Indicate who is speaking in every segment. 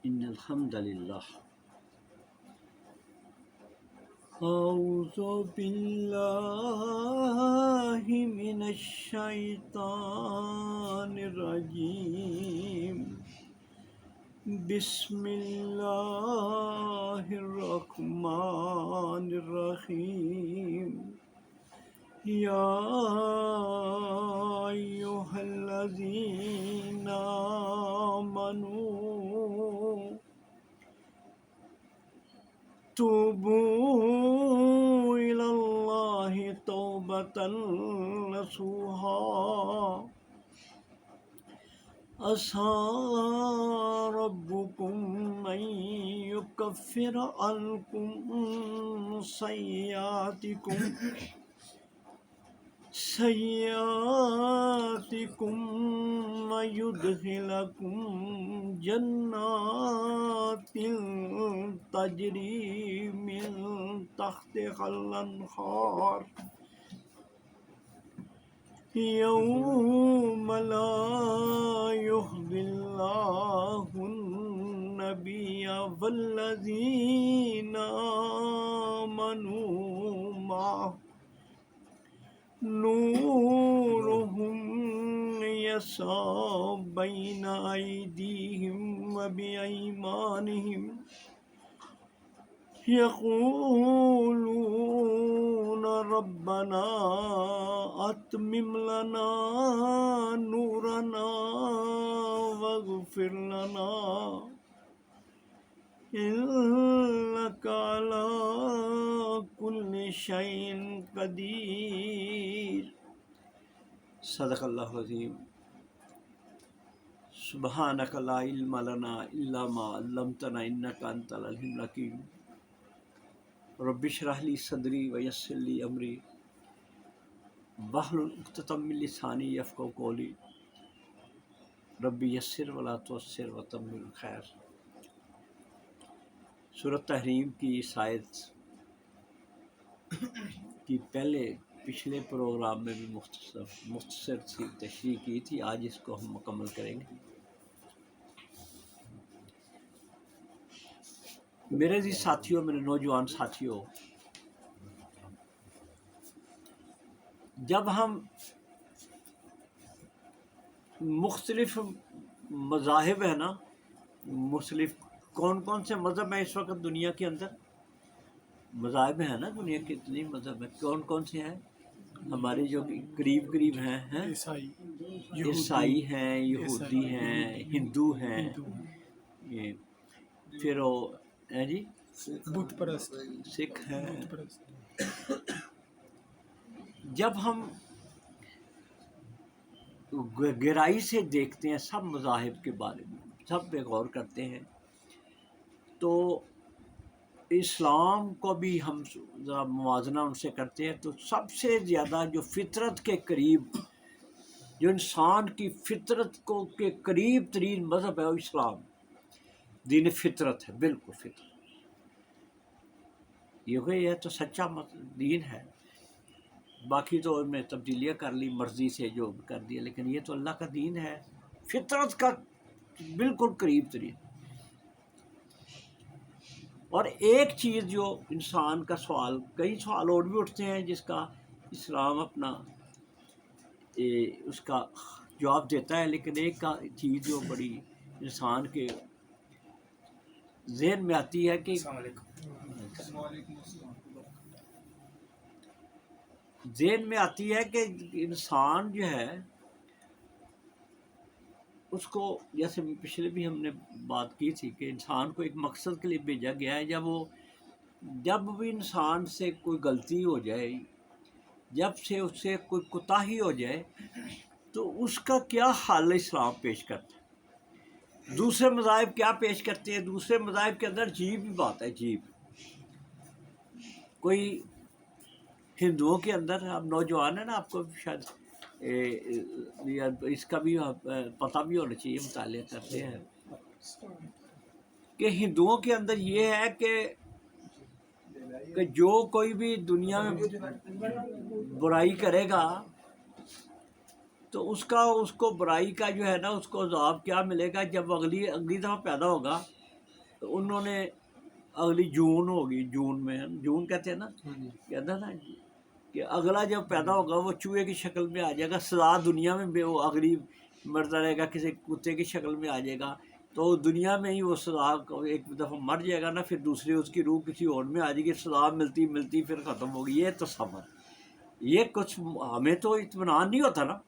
Speaker 1: إن الحمد لله أعوذ بالله من الشيطان الرجيم بسم الله الرحمن الرحيم يا أيها الذين آمنوا توبوا إلى الله توبة نصوحا عسى ربكم أن يكفر عنكم سيئاتكم ويدخلكم جنات تجري من تحتها الأنهار يوم لا يخزي الله النبي والذين آمنوا معه نورهم يسعى بين أيديهم وبأيمانهم يقولون ربنا أتمم لنا نورنا واغفر لنا إنك على كل شيء قدير صدق اللہ العظیم سبحانک لا علم لنا الا ما علمتنا انک انت العلیم الحکیم رب اشرح لی صدری ویسر لی امری واحلل عقدۃ من لسانی یفقہوا قولی رب یسر ولا تعسر وتمم الخیر۔ سورۃ تحریم کی اس آیت کی پچھلے پروگرام میں بھی مختصر سی تشریح کی تھی، آج اس کو ہم مکمل کریں گے۔ میرے ساتھیوں، میرے نوجوان ساتھیوں، جب ہم مختلف مذاہب ہیں نا، مختلف کون سے مذہب ہیں اس وقت دنیا کے اندر؟ مذاہب ہیں نا دنیا کے، اتنے مذہب ہیں، کون سے ہیں؟ ہمارے جو قریب ہیں عیسائی ہیں، یہودی ہیں، ہندو ہیں، پھر وہ جی بت پرست سکھ ہیں۔ جب ہم گہرائی سے دیکھتے ہیں سب مذاہب کے بارے میں، سب پہ غور کرتے ہیں، تو اسلام کو بھی ہم ذرا موازنہ ان سے کرتے ہیں تو سب سے زیادہ جو فطرت کے قریب، جو انسان کی فطرت کو کے قریب ترین مذہب ہے وہ اسلام، دین فطرت ہے، بالکل فطرت۔ یہ تو سچا دین ہے، باقی تو ان میں تبدیلیاں کر لی مرضی سے جو کر دیا، لیکن یہ تو اللہ کا دین ہے، فطرت کا بالکل قریب ترین۔ اور ایک چیز جو انسان کا سوال، کئی سوال اور بھی اٹھتے ہیں جس کا اسلام اپنا اس کا جواب دیتا ہے، لیکن ایک کا چیز جو بڑی انسان کے ذہن میں آتی ہے کہ انسان جو ہے اس کو، جیسے پچھلے بھی ہم نے بات کی تھی کہ انسان کو ایک مقصد کے لیے بھیجا گیا ہے۔ جب بھی انسان سے کوئی غلطی ہو جائے، جب سے اس سے کوئی کوتاہی ہو جائے، تو اس کا کیا حل اسلام پیش کرتا ہے؟ دوسرے مذاہب کیا پیش کرتے ہیں؟ دوسرے مذاہب کے اندر عجیب ہی بات ہے، عجیب۔ کوئی ہندوؤں کے اندر، آپ نوجوان ہیں نا، آپ کو شاید اس کا بھی پتہ بھی ہونا چاہیے، مطالعہ کرتے ہیں کہ ہندوؤں کے اندر یہ ہے کہ جو کوئی بھی دنیا میں برائی کرے گا تو اس کو برائی کا جو ہے نا، اس کو عذاب کیا ملے گا؟ جب اگلی دفعہ پیدا ہوگا انہوں نے اگلی جون ہوگی، جون میں جون کہتے ہیں نا، کہتا ہے نا کہ اگلا جب پیدا ہوگا وہ چوہے کی شکل میں آ جائے گا، سزا دنیا میں بھی وہ اگلی مرتا رہے گا، کسی کتے کی شکل میں آ جائے گا، تو دنیا میں ہی وہ سزا ایک دفعہ مر جائے گا نا، پھر دوسری اس کی روح کسی اور میں آ جائے گی، سزا ملتی ملتی پھر ختم ہوگی۔ یہ تصور، یہ کچھ ہمیں تو اطمینان نہیں ہوتا نا۔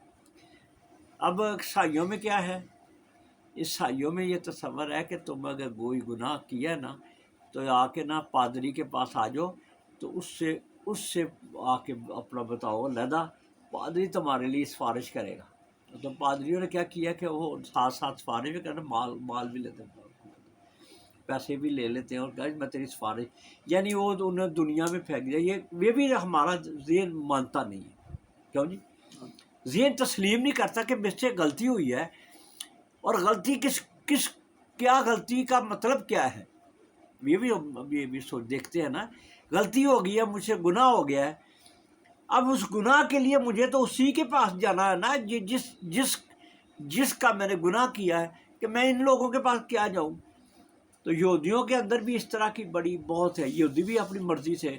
Speaker 1: اب عیسائیوں میں کیا ہے؟ عیسائیوں میں یہ تصور ہے کہ تم اگر کوئی گناہ کیا ہے نا تو آ کے نا پادری کے پاس آ جاؤ، تو اس سے آ کے اپنا بتاؤ علیحدہ، پادری تمہارے لیے سفارش کرے گا۔ تو پادریوں نے کیا کیا کہ وہ ساتھ ساتھ سفارش بھی کرنا، مال بھی لیتے ہیں، پیسے بھی لے لیتے ہیں، اور کہا میں تیری سفارش، یعنی وہ انہیں دنیا میں پھینک دیا۔ یہ بھی ہمارا ذہن مانتا نہیں ہے، کیوں جی؟ ذہن تسلیم نہیں کرتا کہ مجھ سے غلطی ہوئی ہے، اور غلطی کس کیا غلطی کا مطلب کیا ہے، یہ بھی سوچ دیکھتے ہیں نا۔ غلطی ہو گئی ہے، مجھ سے گناہ ہو گیا ہے، اب اس گناہ کے لیے مجھے تو اسی کے پاس جانا ہے نا جس کا میں نے گناہ کیا ہے، کہ میں ان لوگوں کے پاس کیا جاؤں؟ تو یہودیوں کے اندر بھی اس طرح کی بڑی بہت ہے، یہودی بھی اپنی مرضی سے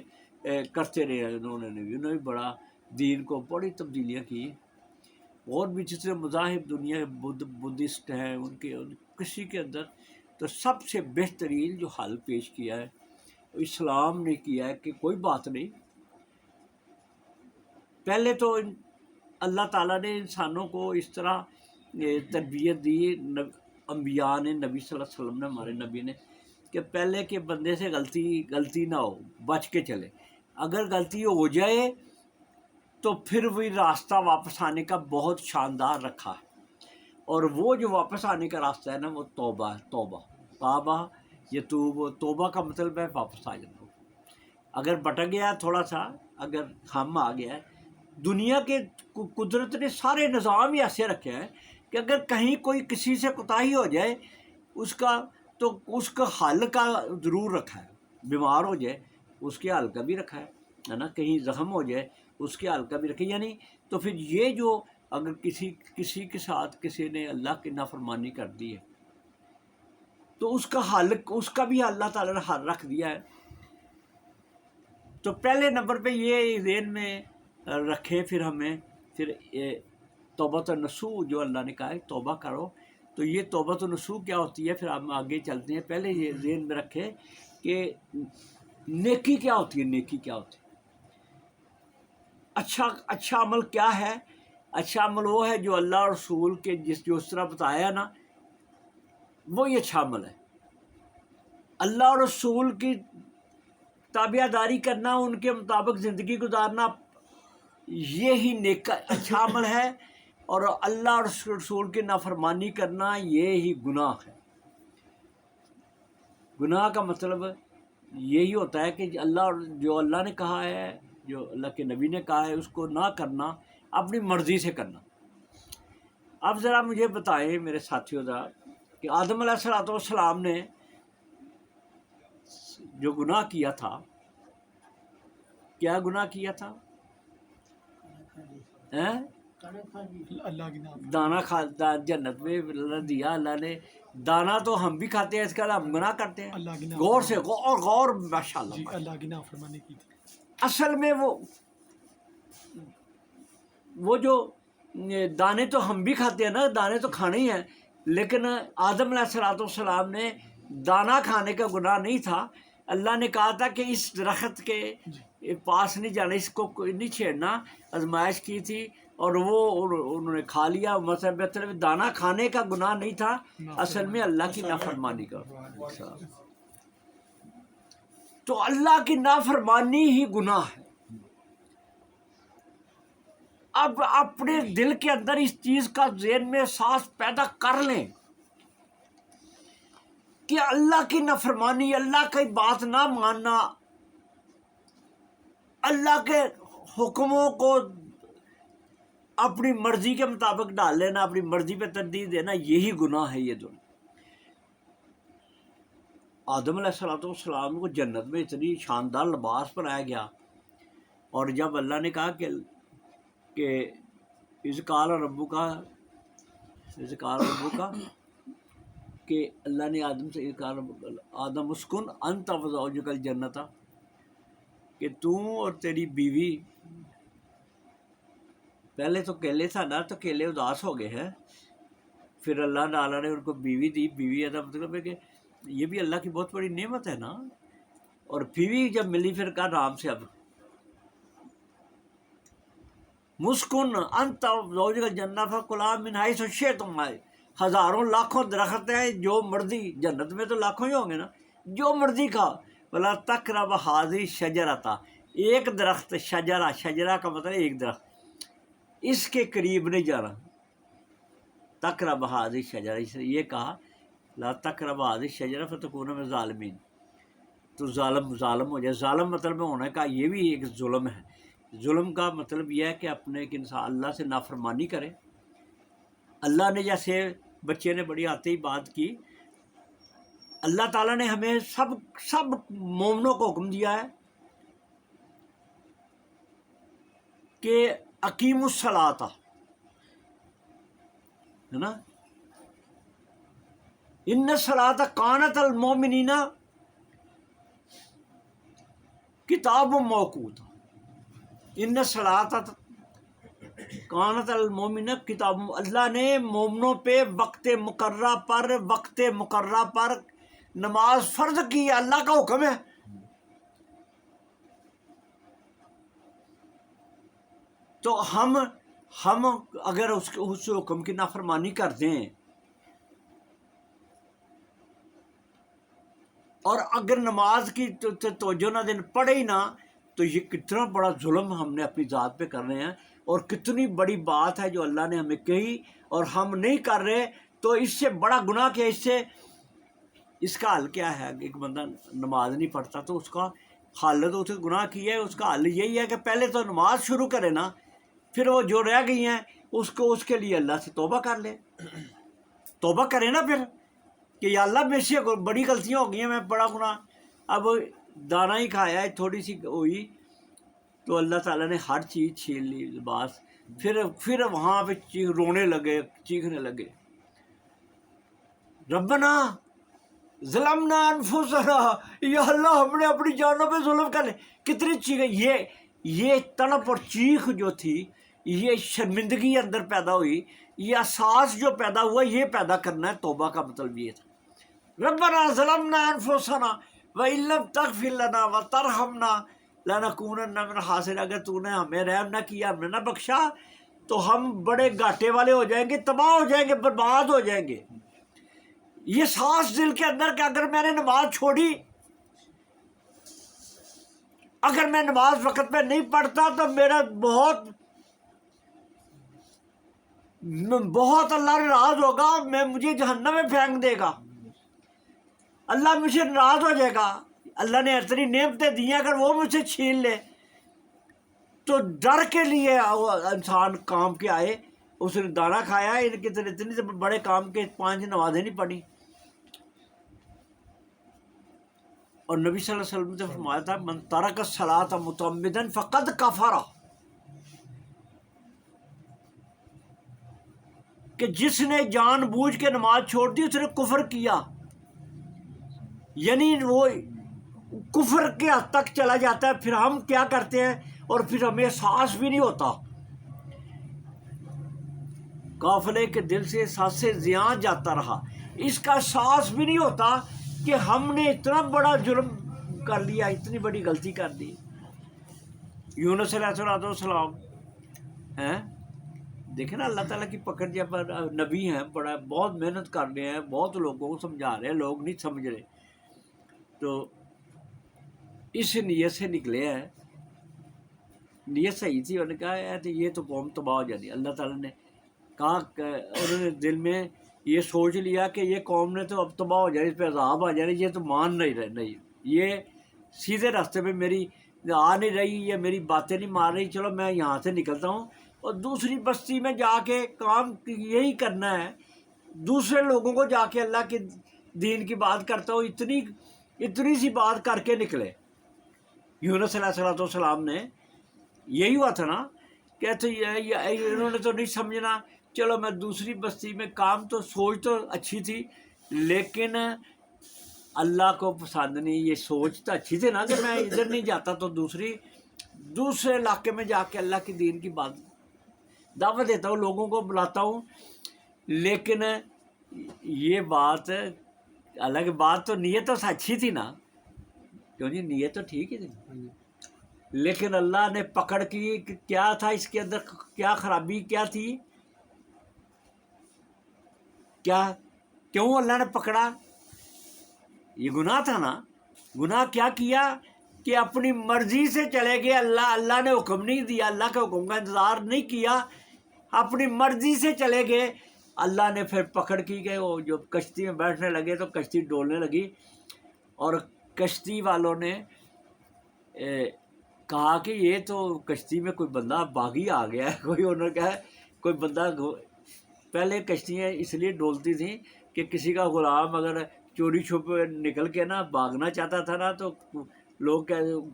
Speaker 1: کرتے رہے ہیں، انہوں نے بڑا دین کو بڑی تبدیلیاں کی، اور بھی جتنے مذاہب دنیا بدھسٹ ہیں ان کے کسی کے اندر، تو سب سے بہترین جو حل پیش کیا ہے اسلام نے کیا ہے کہ کوئی بات نہیں، پہلے تو اللہ تعالیٰ نے انسانوں کو اس طرح تربیت دی، انبیاء نے، نبی صلی اللہ علیہ وسلم نے، ہمارے نبی نے، کہ پہلے کے بندے سے غلطی نہ ہو، بچ کے چلے، اگر غلطی ہو جائے تو پھر وہی راستہ واپس آنے کا بہت شاندار رکھا ہے، اور وہ جو واپس آنے کا راستہ ہے نا وہ توبہ ہے، توبہ توبہ کا مطلب ہے واپس آ جانا۔ اگر بٹک گیا تھوڑا سا، اگر ہم آ گیا ہے، دنیا کے قدرت نے سارے نظام ہی ایسے رکھے ہیں کہ اگر کہیں کوئی کسی سے کوتاہی ہو جائے اس کا حل کا ضرور رکھا ہے، بیمار ہو جائے اس کے حل کا بھی رکھا ہے نا، کہیں زخم ہو جائے اس کے حل کا بھی رکھا ہے، یعنی تو پھر یہ جو اگر کسی کے ساتھ کسی نے اللہ کی نافرمانی کر دی ہے تو اس کا بھی اللہ تعالیٰ نے حل رکھ دیا ہے۔ تو پہلے نمبر پہ یہ ذہن میں رکھے، پھر توبۃ النصوح جو اللہ نے کہا ہے توبہ کرو، تو یہ توبۃ النصوح کیا ہوتی ہے، پھر ہم آگے چلتے ہیں۔ پہلے یہ ذہن میں رکھے کہ نیکی کیا ہوتی ہے، نیکی کیا ہوتی ہے، اچھا عمل کیا ہے۔ اچھا عمل وہ ہے جو اللہ اور رسول کے جو اس طرح بتایا نا، وہی اچھا عمل ہے۔ اللہ اور رسول کی تابعہ داری کرنا، ان کے مطابق زندگی گزارنا، یہی نیک اچھا عمل ہے، اور اللہ اور رسول کی نافرمانی کرنا یہی گناہ ہے۔ گناہ کا مطلب یہی ہوتا ہے کہ جو اللہ نے کہا ہے، جو اللہ کے نبی نے کہا ہے، اس کو نہ کرنا، اپنی مرضی سے کرنا۔ اب ذرا مجھے بتائیں میرے ساتھیوں ذرا کہ آدم علیہ السلام نے جو گناہ کیا تھا، کیا گناہ کیا تھا؟ دانا کھاتا جنت میں اللہ دیا، اللہ نے دانا تو ہم بھی کھاتے ہیں، اس کا ہم گناہ کرتے ہیں۔ غور سے غور ماشاءاللہ،
Speaker 2: اللہ کی نافرمانی کی تھی۔
Speaker 1: اصل میں وہ جو دانے تو ہم بھی کھاتے ہیں نا، دانے تو کھانے ہی ہیں، لیکن آدم علیہ السلام نے دانا کھانے کا گناہ نہیں تھا۔ اللہ نے کہا تھا کہ اس درخت کے پاس نہیں جانا، اس کو نہیں چھیڑنا، آزمائش کی تھی، اور وہ انہوں نے کھا لیا۔ مطلب دانا کھانے کا گناہ نہیں تھا، اصل میں اللہ کی نافرمانی کا۔ تو اللہ کی نافرمانی ہی گناہ ہے۔ اب اپنے دل کے اندر اس چیز کا ذہن میں احساس پیدا کر لیں کہ اللہ کی نافرمانی، اللہ کی بات نہ ماننا، اللہ کے حکموں کو اپنی مرضی کے مطابق ڈال لینا، اپنی مرضی پہ ترجیح دینا، یہی گناہ ہے۔ یہ دونوں آدم علیہ السلام کو جنت میں اتنی شاندار لباس پہنایا گیا، اور جب اللہ نے کہا کہ اذ قال ربک کہ اللہ نے آدم سے کہا آدم اسکن انت وزوجک الجنت، کہ تو اور تیری بیوی، پہلے تو کیلے تھا نا تو کیلے اداس ہو گئے ہیں، پھر اللہ تعالیٰ نے ان کو بیوی دی. بیوی کا مطلب ہے کہ یہ بھی اللہ کی بہت بڑی نعمت ہے نا. اور بیوی جب ملی پھر کہا آرام سے اب مسکن انت زوجک الجنت فکلا من حیث شئتم، ہزاروں لاکھوں درخت ہیں، جو مرضی، جنت میں تو لاکھوں ہی ہوں گے نا، جو مرضی کھا. ولا تقربوا هذه الشجرۃ، ایک درخت، شجرہ، شجرہ کا مطلب ایک درخت، اس کے قریب نہیں جانا. تقربوا هذه الشجرۃ، اس نے یہ کہا لا تقربوا هذه الشجرۃ فتکونوا من الظالمین، تو ظالم ہو جائے. ظالم مطلب ہونے کا یہ بھی ایک ظلم ہے. ظلم کا مطلب یہ ہے کہ اپنے ایک انسان اللہ سے نافرمانی کرے. اللہ نے جیسے بچے نے بڑی آتے ہی بات کی، اللہ تعالیٰ نے ہمیں سب مومنوں کو حکم دیا ہے کہ اقیم الصلاۃ، ہے نا، ان الصلاۃ کانت المؤمنین کتاب موقوت، ان الصلاۃ کانت المؤمنین کتاب، اللہ نے مومنوں پہ وقت مقررہ پر نماز فرض کی ہے، اللہ کا حکم ہے. تو ہم اگر اس حکم کی نافرمانی کر دیں اور اگر نماز کی توجہ نہ دیں، پڑھے ہی نہ، تو یہ کتنا بڑا ظلم ہم نے اپنی ذات پہ کر رہے ہیں، اور کتنی بڑی بات ہے جو اللہ نے ہمیں کہی اور ہم نہیں کر رہے. تو اس سے بڑا گناہ کیا، اس کا حل کیا ہے؟ ایک بندہ نماز نہیں پڑھتا تو اس کا حل تو اسے گناہ کیا ہے، اس کا حل یہی ہے کہ پہلے تو نماز شروع کرے نا، پھر وہ جو رہ گئی ہیں اس کے لیے اللہ سے توبہ کر لے، توبہ کرے نا پھر کہ یا اللہ میرے سے بڑی غلطیاں ہو گئی ہیں، میں بڑا گناہ، اب دانا ہی کھایا ہے، تھوڑی سی ہوئی تو اللہ تعالیٰ نے ہر چیز چھین لی، لباس، پھر وہاں پہ رونے لگے، چیخنے لگے ربنا ظلمنا انفسنا، یا اللہ ہم نے اپنی جانوں پہ ظلم کر لے. کتنی چیخیں، یہ تڑپ اور چیخ جو تھی، یہ شرمندگی اندر پیدا ہوئی، یہ احساس جو پیدا ہوا، یہ پیدا کرنا ہے. توبہ کا مطلب یہ تھا، ربنا ظلمنا انفسنا وان لم تغفر لنا وترحمنا لنکونن من الخاسرین، اگر تو نے ہمیں رحم نہ کیا، ہمیں نہ بخشا، تو ہم بڑے گھاٹے والے ہو جائیں گے، تباہ ہو جائیں گے، برباد ہو جائیں گے. یہ سانس دل کے اندر کہ اگر میں نے نماز چھوڑی، اگر میں نماز وقت پہ نہیں پڑھتا تو میرا بہت اللہ ناراض ہوگا، مجھے جہنم میں پھینک دے گا، اللہ مجھ سے ناراض ہو جائے گا. اللہ نے اتنی نعمتیں دی ہیں، اگر وہ مجھ سے چھین لے تو ڈر کے لیے انسان کام کے آئے. اس نے دانا کھایا، ان کے اتنے بڑے کام کے 5 نمازیں نہیں پڑھی. اور نبی صلی اللہ علیہ وسلم نے فرمایا تھا من ترک الصلاۃ متعمدا فقد کفر، کہ جس نے جان بوجھ کے نماز چھوڑ دی اس نے کفر کیا. یعنی وہ کفر کے حد تک چلا جاتا ہے. پھر ہم کیا کرتے ہیں اور پھر ہمیں احساس بھی نہیں ہوتا، قافلے کے دل سے سانس زیاں جاتا رہا، اس کا احساس بھی نہیں ہوتا کہ ہم نے اتنا بڑا جرم کر لیا، اتنی بڑی غلطی کر دی. یونس علیہ السلام ہیں، دیکھیں نا اللہ تعالیٰ کی پکڑ، جب نبی ہیں، بہت محنت کر رہے ہیں، بہت لوگوں کو سمجھا رہے ہیں، لوگ نہیں سمجھ رہے، تو اس نیت سے نکلے ہیں. نیت صحیح تھی، انہوں نے کہا ہے تو یہ تو قوم تباہ ہو جاتی. اللہ تعالیٰ نے کہا، انہوں نے دل میں یہ سوچ لیا کہ یہ قوم نے تو اب تباہ ہو جائے، اس پہ عذاب آ جائے، یہ تو مان نہیں، یہ سیدھے راستے پہ میری آ نہیں رہی، یہ میری باتیں نہیں مان رہی، چلو میں یہاں سے نکلتا ہوں اور دوسری بستی میں جا کے کام یہی کرنا ہے، دوسرے لوگوں کو جا کے اللہ کے دین کی بات کرتا ہوں. اتنی سی بات کر کے نکلے. یونس علیہ السلام نے یہی ہوا تھا نا، کہتے انہوں نے تو نہیں سمجھنا، چلو میں دوسری بستی میں کام، تو سوچ تو اچھی تھی لیکن اللہ کو پسند نہیں. یہ سوچ تو اچھی تھی نا کہ میں ادھر نہیں جاتا تو دوسرے علاقے میں جا کے اللہ کی دین کی بات دعوت دیتا ہوں, لوگوں کو بلاتا ہوں. لیکن یہ بات الگ بات, تو نیت تو اچھی تھی نا, کیوں جی نیت تو ٹھیک ہی تھی, لیکن اللہ نے پکڑ کی کہ کیا تھا اس کے اندر, کیا خرابی کیا تھی, کیا کیوں اللہ نے پکڑا؟ یہ گناہ تھا نا. گناہ کیا کیا کہ اپنی مرضی سے چلے گئے. اللہ نے حکم نہیں دیا, اللہ کے حکم کا انتظار نہیں کیا, اپنی مرضی سے چلے گئے. اللہ نے پھر پکڑ کی کہ وہ جو کشتی میں بیٹھنے لگے تو کشتی ڈولنے لگی, اور کشتی والوں نے کہا کہ یہ تو کشتی میں کوئی بندہ باغی آ گیا ہے. انہوں نے کہا کوئی بندہ, پہلے کشتیاں اس لیے ڈولتی تھیں کہ کسی کا غلام اگر چوری چھپ نکل کے نا بھاگنا چاہتا تھا نا تو لوگ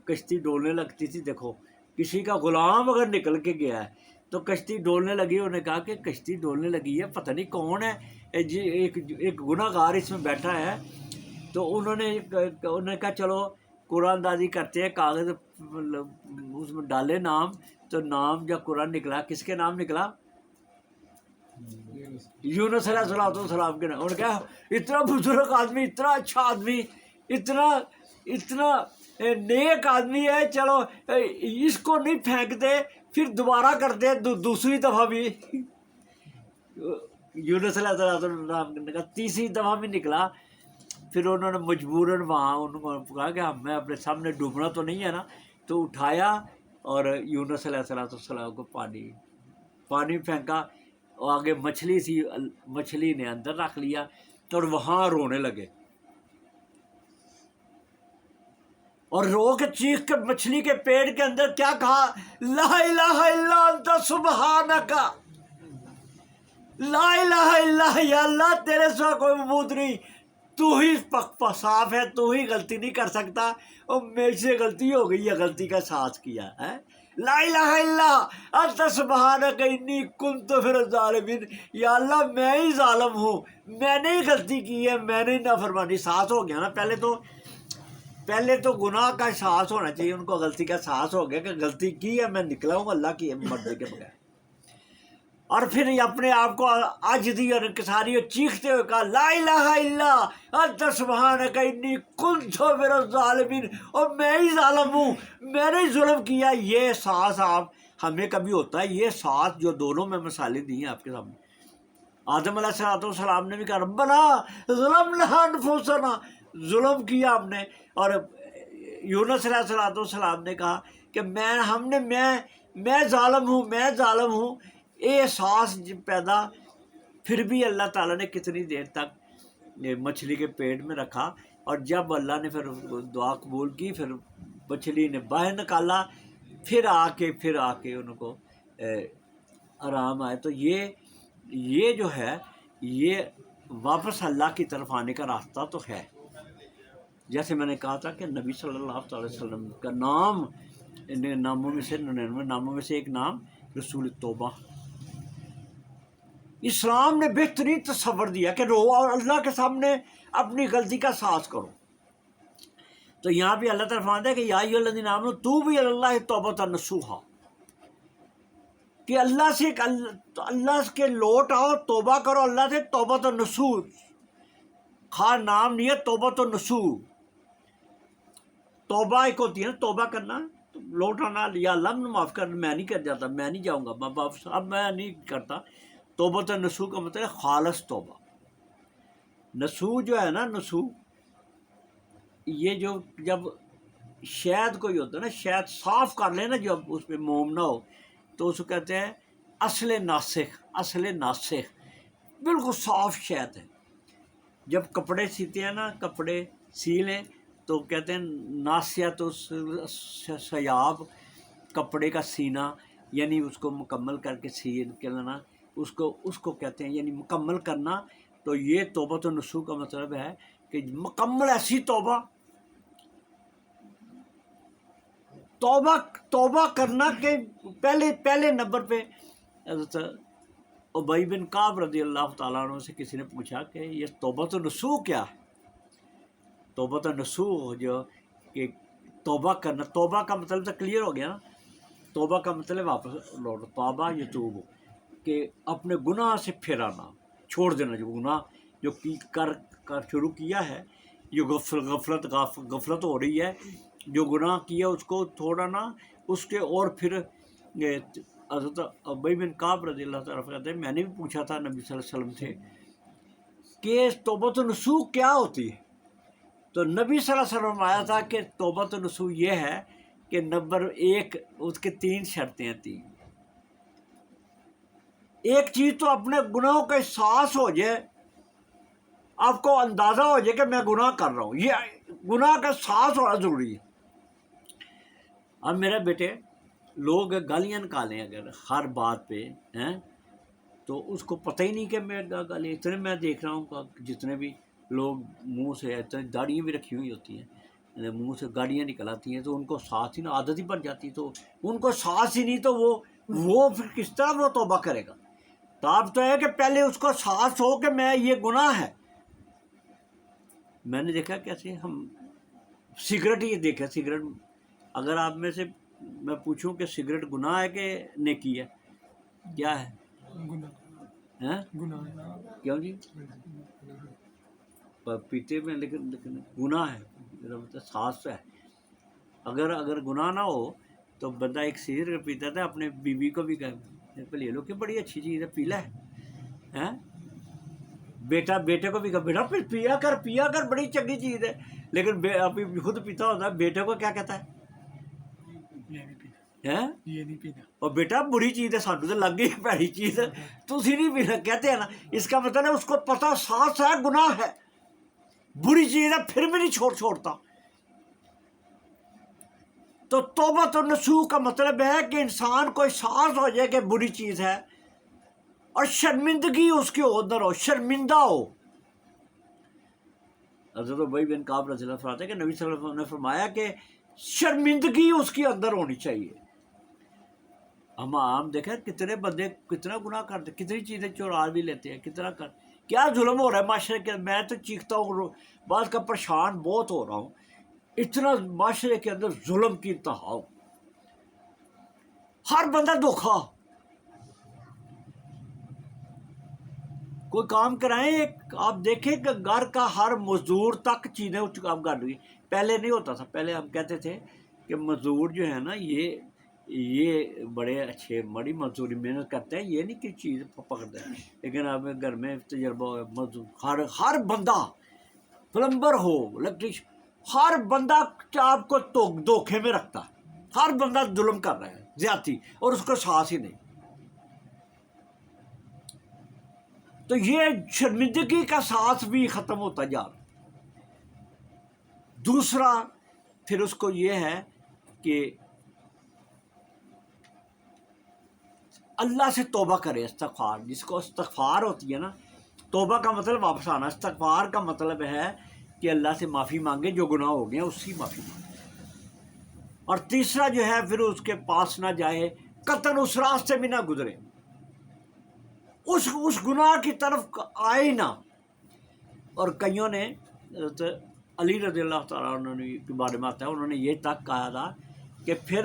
Speaker 1: کشتی ڈولنے لگتی تھی. دیکھو کسی کا غلام اگر نکل کے گیا ہے تو کشتی ڈولنے لگی. انہوں نے کہا کہ کشتی ڈولنے لگی ہے, پتہ نہیں کون ہے, ایک گناہ گار اس میں بیٹھا ہے. تو انہوں نے کہا چلو قرآن دازی کرتے ہیں, کاغذ اس میں ڈالے نام, تو نام جب قرآن نکلا, کس کے نام نکلا؟ یونس علیہ السلام کے نام. انہوں نے کہا اتنا بزرگ آدمی, اتنا اچھا آدمی, اتنا نیک آدمی ہے, چلو اس کو نہیں پھینکتے, پھر دوبارہ کرتے دوسری دفعہ بھی. یونس علیہ السلام نے کہا تیسری دفعہ بھی نکلا. پھر انہوں نے مجبوراً وہاں ان کو کہا کہ ہمیں اپنے سامنے ڈوبنا تو نہیں ہے نا, تو اٹھایا اور یونس علیہ السلام کو پانی پھینکا. آگے مچھلی تھی, مچھلی نے اندر رکھ لیا اور وہاں رونے لگے, اور رو کے چیخ کے مچھلی کے پیٹ کے اندر کیا کہا؟ لا الہ الا انت سبحانک, لا الہ الا, یا اللہ تیرے سوا کوئی معبود نہیں, تو ہی صاف ہے, تو ہی غلطی نہیں کر سکتا, اور میرے سے غلطی ہو گئی ہے, غلطی کا احساس کیا ہے. لا الہ الا انت سبحانک انی کنت من الظالمین, یا اللہ میں ہی ظالم ہوں, میں نے ہی غلطی کی ہے, میں نے نافرمانی. احساس ہو گیا نا, پہلے تو گناہ کا احساس ہونا چاہیے ان کو, غلطی کا احساس ہو گیا کہ غلطی کی ہے, میں نکلا ہوں اللہ کی مرضی کے بغیر. اور پھر اپنے آپ کو عاجزی اور انکساری اور چیختے ہوئے کہا لا الہ الا انت سبحانک انی کنت من الظالمین, اور میں ہی ظالم ہوں, میں نے ہی ظلم کیا. یہ احساس آپ ہمیں کبھی ہوتا ہے؟ یہ احساس جو دونوں میں مثالیں دی ہیں آپ کے سامنے. آدم علیہ السلام نے بھی کہا ربنا ظلمنا انفسنا, ظلم کیا ہم نے. اور یونس علیہ السلام نے کہا کہ میں ظالم ہوں. احساس پیدا, پھر بھی اللہ تعالیٰ نے کتنی دیر تک مچھلی کے پیٹ میں رکھا, اور جب اللہ نے پھر دعا قبول کی, پھر مچھلی نے باہر نکالا, پھر آ کے ان کو آرام آئے. تو یہ جو ہے یہ واپس اللہ کی طرف آنے کا راستہ تو ہے. جیسے میں نے کہا تھا کہ نبی صلی اللہ علیہ وسلم کا نام, ناموں میں سے 99 ناموں میں سے ایک نام رسول توبہ. اسلام نے بہترین تصور دیا کہ رو اور اللہ کے سامنے اپنی غلطی کا احساس کرو. تو یہاں بھی اللہ تعالیٰ فرماتا ہے کہ یا ایھا الذین آمنوا توبوا الی اللہ توبۃ نصوحا, کہ اللہ کے لوٹ آؤ, توبہ کرو اللہ سے, توبۃ نصوح, خاص نام نہیں ہے توبۃ نصوح. توبہ ایک ہوتی ہے نا, توبہ کرنا, لوٹ آنا, یا اللہ نے معاف کر, میں نہیں کر جاتا, میں نہیں جاؤں گا واپس, اب میں نہیں کرتا. توبۃ نصوح کا مطلب ہے خالص توبہ. نصوح جو ہے نا, نصوح یہ جو جب شہد کوئی ہوتا ہے نا, شہد صاف کر لیں نا, جب اس پہ موم نہ ہو تو اس کو کہتے ہیں اصل ناسخ, بالکل صاف شہد ہے. جب کپڑے سیتے ہیں نا, کپڑے سی لیں تو کہتے ہیں ناسیات سیاب, کپڑے کا سینا, یعنی اس کو مکمل کر کے سی کے لینا, اس کو کہتے ہیں یعنی مکمل کرنا. تو یہ توبۃ نصوح کا مطلب ہے کہ مکمل ایسی توبہ کرنا کہ پہلے نمبر پہ ابی بن کعب رضی اللہ تعالیٰ عنہ سے کسی نے پوچھا کہ یہ توبۃ النصوح کیا ہے؟ توبۃ النصوح جو کہ توبہ کرنا، توبہ کا مطلب تو کلیئر ہو گیا نا، توبہ کا مطلب واپس لوٹ، توبہ یتوب کہ اپنے گناہ سے پھر آنا، چھوڑ دینا جو گناہ جو کر شروع کیا ہے، جو غفلت ہو رہی ہے، جو گناہ کیا اس کو چھوڑنا، اس کے اور پھر حضرت ابی بن کعب رضی اللہ تعالیٰ کہتے ہیں میں نے بھی پوچھا تھا نبی صلی اللہ علیہ وسلم سے کہ توبۃ النصوح کیا ہوتی ہے، تو نبی صلی اللہ علیہ وسلم آیا تھا کہ توبۃ النصوح یہ ہے کہ نمبر 1 اس کے 3 شرطیں ہیں، 3 ایک چیز تو اپنے گناہوں کا احساس ہو جائے، آپ کو اندازہ ہو جائے کہ میں گناہ کر رہا ہوں، یہ گناہ کا احساس ہونا ضروری ہے۔ اب میرے بیٹے لوگ گالیاں نکالیں اگر ہر بات پہ ہیں تو اس کو پتہ ہی نہیں کہ میں گالی، اتنے میں دیکھ رہا ہوں جتنے بھی لوگ منہ سے اتنے داڑیاں بھی رکھی ہوئی ہوتی ہیں، منہ سے گاڑیاں نکل آتی ہیں تو ان کو ساتھ ہی نا عادت ہی بن جاتی، تو ان کو سانس ہی نہیں تو وہ پھر کس طرح وہ توبہ کرے گا؟ تو ہے کہ پہلے اس کو احساس ہو کہ میں یہ گناہ ہے۔ میں نے دیکھا کیسے ہم سگریٹ ہی دیکھا، سگریٹ اگر آپ میں سے میں پوچھوں کہ سگریٹ گناہ ہے کہ نیکی ہے، کیا ہے؟ کیوں جی؟ پیتے میں لیکن گناہ ہے، میرا مطلب سانس ہے۔ اگر گناہ نہ ہو تو بندہ ایک سگریٹ پیتا تھا، اپنے بیوی کو بھی کہ لے لو کہ بڑی اچھی چیز ہے، پی لے، بیٹے کو بھی کہا بیٹا پیا کر بڑی چنگی چیز ہے، لیکن ابھی خود پیتا ہوتا ہے، بیٹے کو کیا کہتا ہے یہ نہیں پینا، اور بیٹا بری چیز ہے، سانو تو لگ گئی پیڑی چیز ہے، تسی نہیں پینا، کہتے ہیں نا، اس کا مطلب ہے اس کو پتہ سانس ہے گناہ ہے، بری چیز ہے، پھر بھی نہیں چھوڑتا۔ تو توبۃ النصوح کا مطلب ہے کہ انسان کو احساس ہو جائے کہ بری چیز ہے اور شرمندگی اس کے اندر ہو، شرمندہ ہو۔ حضرت ابی بن کعب رضی اللہ عنہ کہ نبی صلی اللہ علیہ وسلم نے فرمایا کہ شرمندگی اس کے اندر ہونی چاہیے۔ ہم عام دیکھیں کتنے بندے کتنا گناہ کرتے، کتنی چیزیں چورا بھی لیتے ہیں، کتنا کیا ظلم ہو رہا ہے معاشرے کے، میں تو چیختا ہوں، بعض کا پریشان بہت ہو رہا ہوں، اتنا معاشرے کے اندر ظلم کی انتہا ہو، ہر بندہ دھوکھا، کوئی کام کرائیں، آپ دیکھیں کہ گھر کا ہر مزدور تک چیزیں اب گھر ہوئی، پہلے نہیں ہوتا تھا، پہلے ہم کہتے تھے کہ مزدور جو ہے نا یہ بڑے اچھے بڑی مزدوری محنت کرتے ہیں، یہ نہیں کہ چیز پکڑتے ہیں، لیکن اب گھر میں تجربہ مزدور ہر بندہ پلمبر ہو الیکٹریشین، ہر بندہ آپ کو دھوکھے میں رکھتا ہے، ہر بندہ ظلم کر رہا ہے، زیادتی، اور اس کو سانس ہی نہیں۔ تو یہ شرمندگی کا ساتھ بھی ختم ہوتا جا رہا۔ دوسرا پھر اس کو یہ ہے کہ اللہ سے توبہ کرے، استغفار، جس کو استغفار ہوتی ہے نا، توبہ کا مطلب واپس آنا، استغفار کا مطلب ہے کہ اللہ سے معافی مانگے، جو گناہ ہو گئے اس کی معافی مانگے۔ اور تیسرا جو ہے پھر اس کے پاس نہ جائے، قطعاً اس راستے بھی نہ گزرے، اس گناہ کی طرف آئے نہ۔ اور کئیوں نے علی رضی اللہ تعالیٰ عنہ کے بارے میں آتا ہے، انہوں نے یہ تک کہا تھا کہ پھر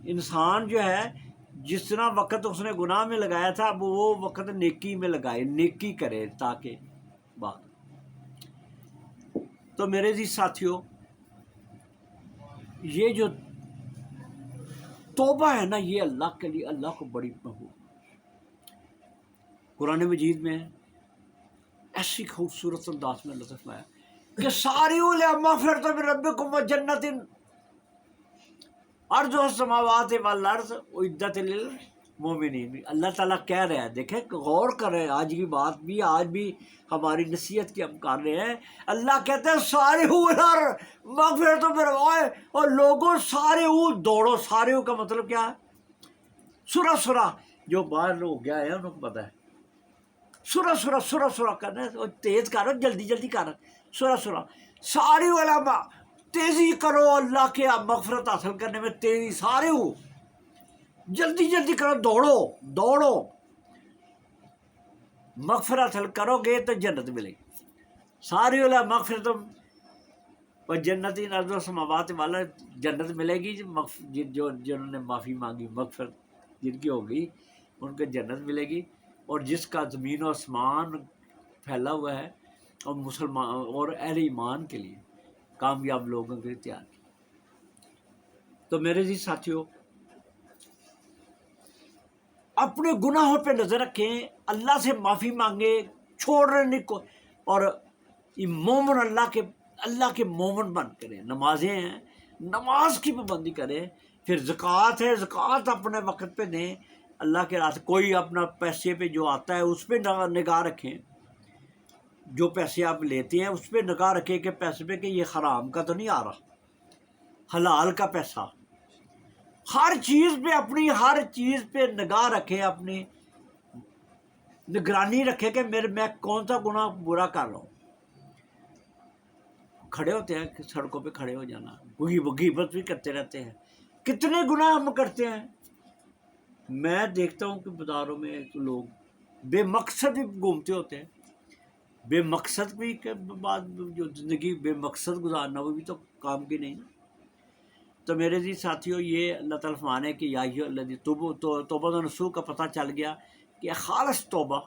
Speaker 1: انسان جو ہے جتنا وقت اس نے گناہ میں لگایا تھا اب وہ وقت نیکی میں لگائے، نیکی کرے تاکہ بات۔ تو میرے جی ساتھیوں، یہ جو توبہ ہے نا یہ اللہ کے لیے، اللہ کو بڑی محبوب، قرآن مجید میں ایسی خوبصورت انداز میں اللہ فرمایا کہ ساریو الی مغفرۃ من ربکم وجنۃ عرضها السماوات والارض اعدت للمؤمنین۔ اللہ تعالیٰ کہہ رہے ہیں، دیکھیں غور کر رہے ہیں، آج کی بات بھی، آج بھی ہماری نصیحت کی ہم کر رہے ہیں۔ اللہ کہتے ہیں ساریو الی مغفرۃ من ربکم، اور لوگوں ساریو دوڑو، ساریو کا مطلب کیا ہے؟ سرا جو باہر لوگ گیا ہے انہوں کو پتہ ہے، سرا کرنا ہے، تیز کرو، جلدی کرو، سرا ساری علماء، تیزی کرو اللہ کے مغفرت حاصل کرنے میں، تیزی، سارے ہو جلدی کرو، دوڑو۔ مغفرت حل کرو گے تو جنت ملے گی. ساری والا مغفرت و جنتی نرد و سماوات والا جنت ملے گی. جو جنہوں نے معافی مانگی مغفرت جن کی ہوگی ان کو جنت ملے گی. اور جس کا زمین و آسمان پھیلا ہوا ہے اور مسلمان اور اہل ایمان کے لیے کامیاب لوگوں کے لیے تیار کی. تو میرے جی ساتھیوں، اپنے گناہوں پہ نظر رکھیں، اللہ سے معافی مانگیں، چھوڑنے کو، اور مومن اللہ کے مومن بن کریں. نمازیں ہیں، نماز کی پابندی کریں. پھر زکوٰۃ ہے، زکوٰۃ اپنے وقت پہ دیں اللہ کے راستے. کوئی اپنا پیسے پہ جو آتا ہے اس پہ نگاہ رکھیں. جو پیسے آپ لیتے ہیں اس پہ نگاہ رکھیں کہ پیسے پہ کہ یہ حرام کا تو نہیں آ رہا، حلال کا پیسہ. ہر چیز پہ نگاہ رکھیں، اپنی نگرانی رکھیں کہ میں کون سا گناہ برا کر رہا ہوں. کھڑے ہوتے ہیں سڑکوں پہ، کھڑے ہو جانا، غیبت بھی کرتے رہتے ہیں. کتنے گناہ ہم کرتے ہیں. میں دیکھتا ہوں کہ بازاروں میں لوگ بے مقصد بھی گھومتے ہوتے ہیں. بے مقصد بھی کے بعد جو زندگی بے مقصد گزارنا وہ بھی تو کام کی نہیں. تو میرے جی ساتھیوں، یہ اللہ تعالیٰ فرمانے کہ یا ایھا الذین توبہ و نصوح کا پتہ چل گیا کہ خالص توبہ،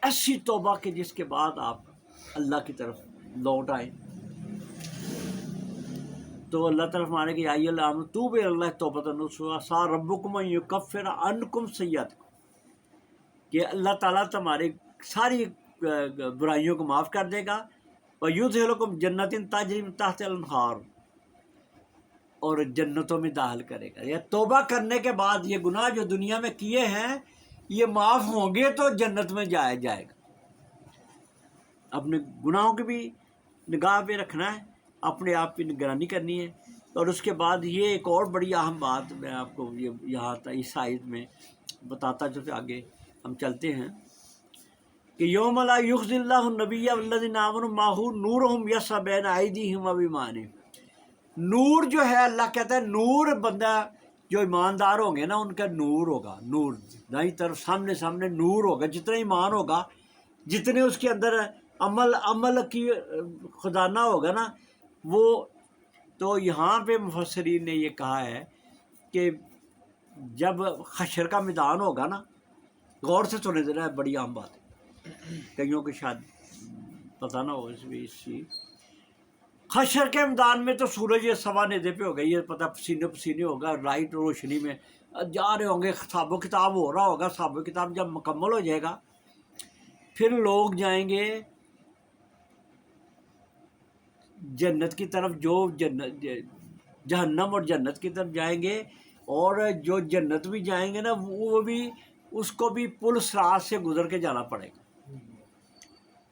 Speaker 1: ایسی توبہ کہ جس کے بعد آپ اللہ کی طرف لوٹ آئیں. تو اللہ تعالیٰ فرمانے کہ یا ایھا الذین آمنوا توبوا الی اللہ توبۃ نصوحا عسیٰ ربکم ان یکفر عنکم سیئاتکم، کہ اللہ تعالیٰ تمہاری ساری برائیوں کو معاف کر دے گا. وَيُدْخِلُکم جنات تجری من تحتہا الانہار، اور جنتوں میں داخل کرے گا. یہ توبہ کرنے کے بعد یہ گناہ جو دنیا میں کیے ہیں یہ معاف ہوں گے تو جنت میں جایا جائے گا. اپنے گناہوں کی بھی نگاہ پہ رکھنا ہے، اپنے آپ کی نگرانی کرنی ہے. اور اس کے بعد یہ ایک اور بڑی اہم بات میں آپ کو یہاں اس آیت میں بتاتا جو کہ آگے ہم چلتے ہیں کہ یوم لا یخزی اللہ النبی والذین آمنوا معہ نورہم یسعی بین ایدیہم وبایمانہم. نور جو ہے اللہ کہتا ہے نور بندہ جو ایماندار ہوں گے نا ان کا نور ہوگا. نور دائیں طرف سامنے نور ہوگا. جتنا ایمان ہوگا، جتنے اس کے اندر عمل کی خزانہ ہوگا نا وہ. تو یہاں پہ مفسرین نے یہ کہا ہے کہ جب حشر کا میدان ہوگا نا، غور سے سنے دینا ہے، بڑی اہم بات ہے، کئیوں کو شاید پتہ نہ ہو اس چیز. حشر کے میدان میں تو سورج یہ سوا نیزے پہ ہوگا، یہ پتہ پسینے ہوگا، لائٹ روشنی میں جا رہے ہوں گے، حساب و کتاب ہو رہا ہوگا. حساب و کتاب جب مکمل ہو جائے گا پھر لوگ جائیں گے جنت کی طرف، جو جہنم اور جنت کی طرف جائیں گے. اور جو جنت بھی جائیں گے نا وہ بھی اس کو بھی پل صراط سے گزر کے جانا پڑے گا.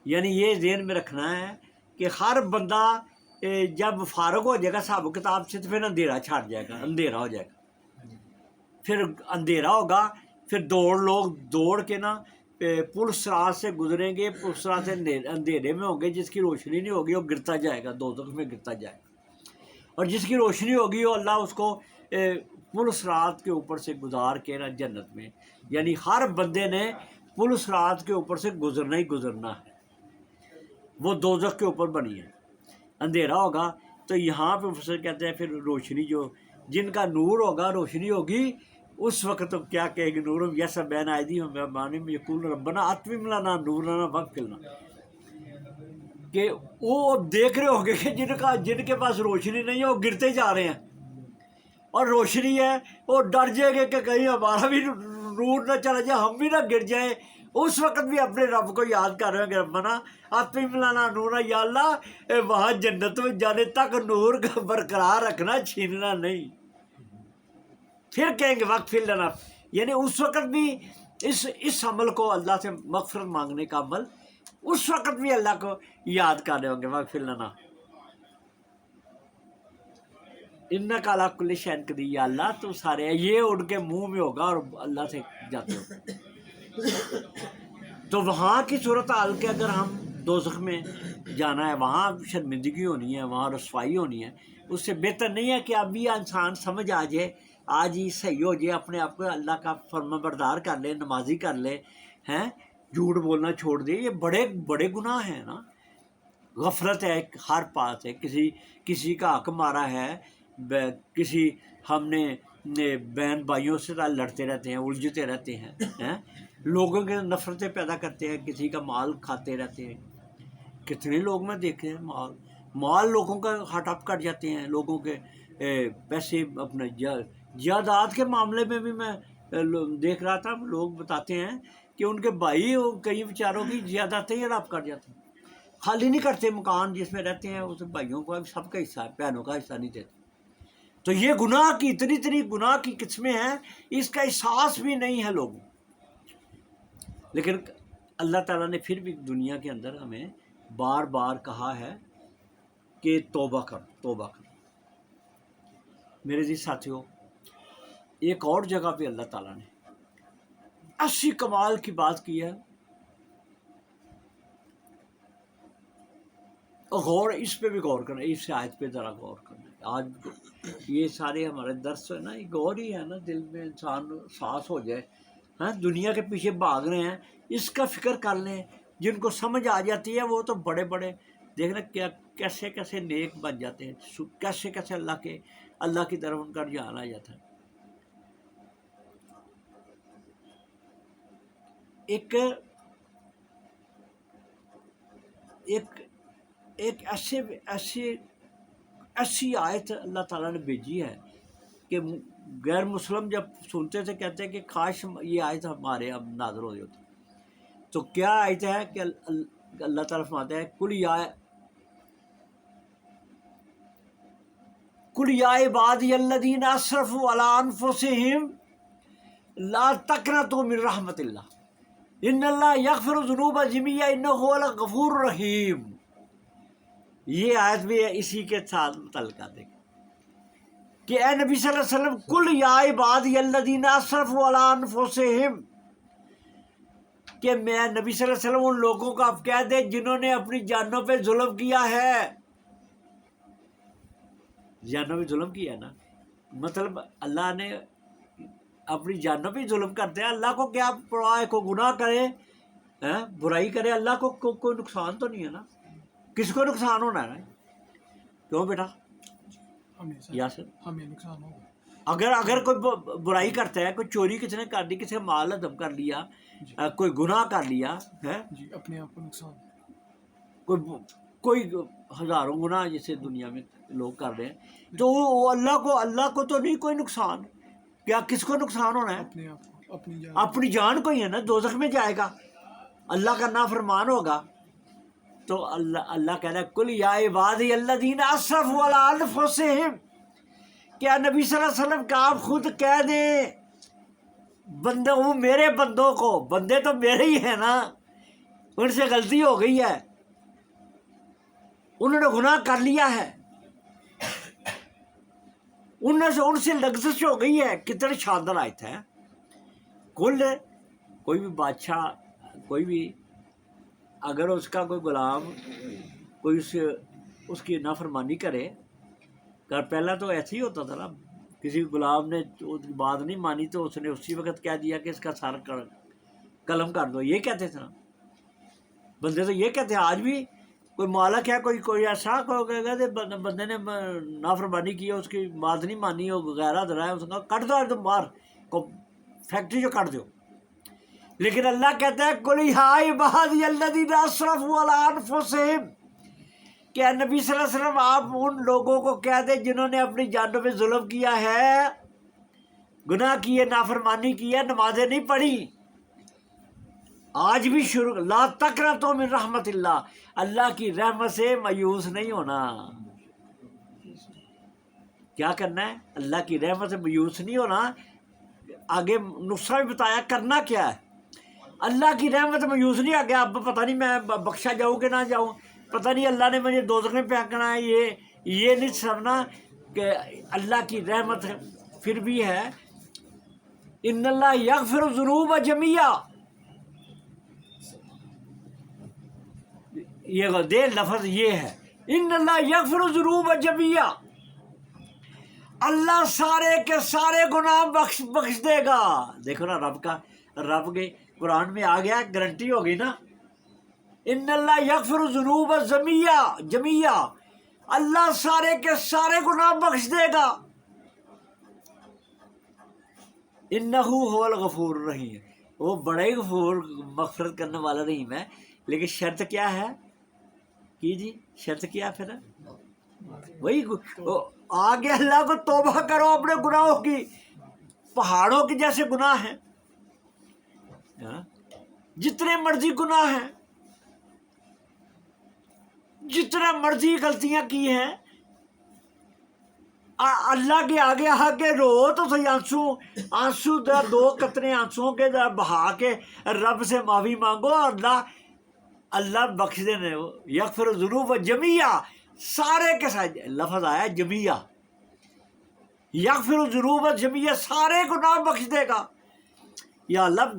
Speaker 1: یعنی یہ ذہن میں رکھنا ہے کہ ہر بندہ جب فارغ ہو جائے گا حساب و کتاب سے تو پھر اندھیرا چھاڑ جائے گا، اندھیرا ہو جائے گا. پھر اندھیرا ہوگا، پھر لوگ دوڑ کے نا پل صراط سے گزریں گے. پل صراط سے اندھیرے میں ہوں گے، جس کی روشنی نہیں ہوگی وہ گرتا جائے گا، دوزخ میں گرتا جائے گا. اور جس کی روشنی ہوگی وہ اللہ اس کو پل صراط کے اوپر سے گزار کے نا جنت میں. یعنی ہر بندے نے پل صراط کے اوپر سے گزرنا ہی گزرنا ہے. وہ دوزخ کے اوپر بنی ہے، اندھیرا ہوگا. تو یہاں پہ مفسر کہتے ہیں پھر روشنی جو جن کا نور ہوگا، روشنی ہوگی، اس وقت تو کیا کہے گی نورم یسعی بین ایدیہم وبایمانہم یقولون ربنا اتمم لنا نورنا واغفر لنا، کہ وہ دیکھ رہے ہوں گے کہ جن کے پاس روشنی نہیں ہے وہ گرتے جا رہے ہیں، اور روشنی ہے وہ ڈر جائے گے کہ کہیں ہمارا بھی نور نہ چلا جائے، ہم بھی نہ گر جائیں. اس وقت بھی اپنے رب کو یاد کر رہے ہیں کہ ربنا اتمم لنا نورنا، یا اللہ وہاں جنت میں جانے تک نور کا برقرار رکھنا، چھیننا نہیں. پھر کہیں گے واغفر لنا، یعنی اس وقت بھی اس عمل کو اللہ سے مغفرت مانگنے کا عمل اس وقت بھی اللہ کو یاد کر رہے ہوں گے. واغفر لنا انک علی کل شیء قدیر، یا اللہ تو سارے، یہ ان کے منہ میں ہوگا اور اللہ سے جاتے ہو. تو وہاں کی صورت حال کے اگر ہم دوزخ میں جانا ہے، وہاں شرمندگی ہونی ہے، وہاں رسوائی ہونی ہے، اس سے بہتر نہیں ہے کہ ابھی انسان سمجھ آ جائے، آج ہی صحیح ہو جائے، اپنے آپ کو اللہ کا فرما بردار کر لے، نمازی کر لے ہیں، جھوٹ بولنا چھوڑ دیں، یہ بڑے بڑے گناہ ہیں نا. غفلت ہے ہر پاس ہے، کسی کا حق مارا ہے، کسی ہم نے بہن بھائیوں سے لڑتے رہتے ہیں، الجھتے رہتے ہیں، لوگوں کے نفرتیں پیدا کرتے ہیں، کسی کا مال کھاتے رہتے ہیں. کتنے لوگ میں دیکھے ہیں مال لوگوں کا ہٹپ کر جاتے ہیں، لوگوں کے پیسے اپنے جائیداد کے معاملے میں بھی میں دیکھ رہا تھا. لوگ بتاتے ہیں کہ ان کے بھائی کئی بیچاروں کی جائیدادیں ہی ہڑپ کر جاتے ہیں، خالی نہیں کرتے مکان جس میں رہتے ہیں، اس بھائیوں کو سب کا حصہ ہے، بہنوں کا حصہ نہیں دیتے. تو یہ گناہ کی اتنی گناہ کی قسمیں ہیں، اس کا احساس بھی نہیں ہے لوگوں. لیکن اللہ تعالیٰ نے پھر بھی دنیا کے اندر ہمیں بار بار کہا ہے کہ توبہ کر. میرے جی ساتھیوں، ایک اور جگہ پہ اللہ تعالیٰ نے ایسی کمال کی بات کی ہے، غور اس پہ بھی غور کرنا، اس آیت پہ ذرا غور کرنا. آج یہ سارے ہمارے درس ہے نا، یہ غور ہی ہے نا، دل میں انسان سانس ہو جائے. ہاں، دنیا کے پیچھے بھاگ رہے ہیں، اس کا فکر کر لیں. جن کو سمجھ آ جاتی ہے وہ تو بڑے بڑے دیکھنا کیسے کیسے نیک بن جاتے ہیں، کیسے کیسے اللہ کی طرف ان کا رجحان آ جاتا ہے. ایک ایسی آیت اللہ تعالیٰ نے بھیجی ہے کہ غیر مسلم جب سنتے تھے کہتے ہیں کہ کاش یہ آیت ہمارے اب نازل ہو جاتی. تو کیا آیت ہے کہ اللہ تعالیٰ فرماتا ہے قل یا عبادی الذین اسرفوا علی انفسہم لا تقنطوا من رحمت اللہ ان اللہ یغفر الذنوب جميعا انہ هو الغفور الرحیم. یہ آیت بھی اسی کے ساتھ متعلقہ ہے کہ اے نبی صلی اللہ علیہ وسلم، قل یا عبادی الذین اسرفوا علی انفسہم، کہ میں نبی صلی اللہ علیہ وسلم ان لوگوں کو آپ کہہ دیں جنہوں نے اپنی جانوں پہ ظلم کیا ہے. جانوں پہ ظلم کیا ہے نا، مطلب اللہ نے اپنی جانوں پہ ظلم کرتے ہیں. اللہ کو کیا پرواہ ہے، کو گناہ کرے، برائی کرے، اللہ کو کوئی نقصان تو نہیں ہے نا. کس کو نقصان ہونا ہے نا؟ کیوں بیٹا یاسر؟
Speaker 2: ہمیں نقصان ہوگا.
Speaker 1: اگر کوئی برائی کرتا ہے، کوئی چوری کسی نے کر دی، کسی کا مال ہدم کر لیا، کوئی گناہ کر لیا ہے،
Speaker 2: جی اپنے آپ کو نقصان.
Speaker 1: کوئی ہزاروں گناہ جیسے دنیا میں لوگ کر رہے ہیں، تو وہ اللہ کو تو نہیں کوئی نقصان. کیا کس کو نقصان ہونا ہے؟
Speaker 2: اپنے آپ کو،
Speaker 1: اپنی جان کو ہی ہے نا. دوزخ میں جائے گا، اللہ کا نافرمان ہوگا. تو اللہ کہہ رہا ہے قل یا عبادی الذین اسرفوا علی انفسہم، کیا نبی صلی اللہ علیہ وسلم کا آپ خود کہہ دیں بندوں، میرے بندوں کو، بندے تو میرے ہی ہیں نا، ان سے غلطی ہو گئی ہے، انہوں نے گناہ کر لیا ہے، ان سے لغزش ہو گئی ہے. کتنے شاندار آیت ہے. کوئی بھی بادشاہ، کوئی بھی اگر اس کا کوئی غلام کوئی اس کی نافرمانی کرے، پہلا تو ایسے ہی ہوتا تھا نا، کسی غلام نے اس کی بات نہیں مانی تو اس نے اسی وقت کہہ دیا کہ اس کا سر قلم کر دو. یہ کہتے تھے نا بندے، تو یہ کہتے ہیں آج بھی. کوئی مالک ہے، کوئی ایسا بندے نے نافرمانی کی، اس کی بات نہیں مانی، وہ غیرت رہا ہے، اس کا کٹ دو، تم باہر فیکٹری جو کٹ دو. لیکن اللہ کہتا ہے قل یا عبادی الذین اسرفوا علی انفسہم، کہ نبی صلی اللہ علیہ وسلم آپ ان لوگوں کو کہہ دیں جنہوں نے اپنی جانوں پہ ظلم کیا ہے، گناہ کیے، نافرمانی کی ہے، نمازیں نہیں پڑھی. آج بھی شروع لا تقنطوا من رحمت اللہ، اللہ کی رحمت سے مایوس نہیں ہونا. کیا کرنا ہے؟ اللہ کی رحمت سے مایوس نہیں ہونا. آگے نسخہ بھی بتایا کرنا کیا ہے. اللہ کی رحمت سے مایوس نہیں. آگے اب پتہ نہیں میں بخشا جاؤں کہ نہ جاؤں، پتہ نہیں اللہ نے مجھے دوزخ میں پھینکنا ہے. یہ نہیں سمجھنا کہ اللہ کی رحمت پھر بھی ہے. ان اللہ یغفر الذنوب جميعا، یہ دے لفظ یہ ہے، ان اللہ یغفر الذنوب جميعا، اللہ سارے کے سارے گناہ بخش دے گا. دیکھو نا رب قرآن میں آ گیا, گارنٹی ہو گئی نا. ان اللہ یغفر الذنوب جمیعا, اللہ سارے کے سارے گناہ بخش دے گا. انہ هو الغفور الرحیم, وہ بڑا ہی غفور مغفرت کرنے والا رحیم ہے. لیکن شرط کیا ہے کی جی, شرط کیا پھر وہی آگے اللہ کو توبہ کرو اپنے گناہوں کی. پہاڑوں کے جیسے گناہ ہیں, جتنے مرضی گناہ ہیں, جتنا مرضی غلطیاں کی ہیں, اللہ کے آگے آگے رو تو صحیح, آنسو دو قطرے آنسوؤں کے بہا کے رب سے معافی مانگو. اللہ بخش دینے. یغفر الذنوب جمیعا, سارے کے ساتھ لفظ آیا جمیعا, یغفر الذنوب جمیعا, سارے گناہ بخش دے گا. یا اللہ